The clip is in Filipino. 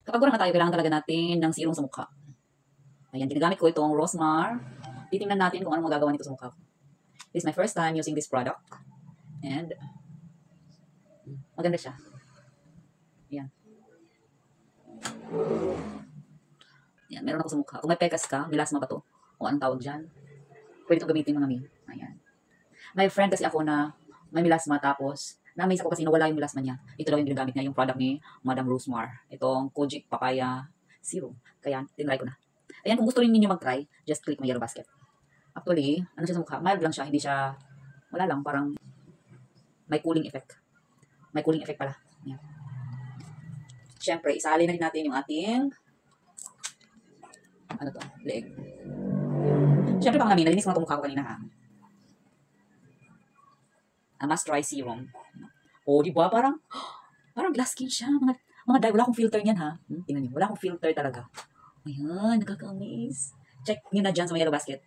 Kapag gurang na tayo, kailangan talaga natin ng serum sa mukha. Ayan, ginagamit ko itong Rosmar. Titingnan natin kung anong magagawa nito sa mukha ko. This is my first time using this product. And, maganda siya. Ayan. Ayan, meron ako sa mukha. Kung may pekas ka, melasma ba to? O anong tawag dyan? Pwede itong gamitin mga mi. Ayan. May friend kasi ako na may melasma tapos na-amaze ako kasi nawala yung melasma niya. Ito daw yung ginagamit niya, yung product ni Madam Rosmar. Itong Kojic Papaya Serum. Kaya, tinry ko na. Ayan, kung gusto rin ninyo mag-try, just click my yellow basket. Actually, ano siya sa mukha? Mild lang siya, hindi siya, wala lang, parang may cooling effect. May cooling effect pala. Ayan. Siyempre, isali na rin natin yung ating, ano to, leeg. Siyempre, pang namin, nalinis ko na itong mukha ko kanina ha. A must try serum. O, di ba? Parang glass skin siya. Mga dye, wala akong filter niyan ha. Tingnan niyo, wala akong filter talaga. Ayan, nakaka-amaze. Check nyo na dyan sa may yellow basket.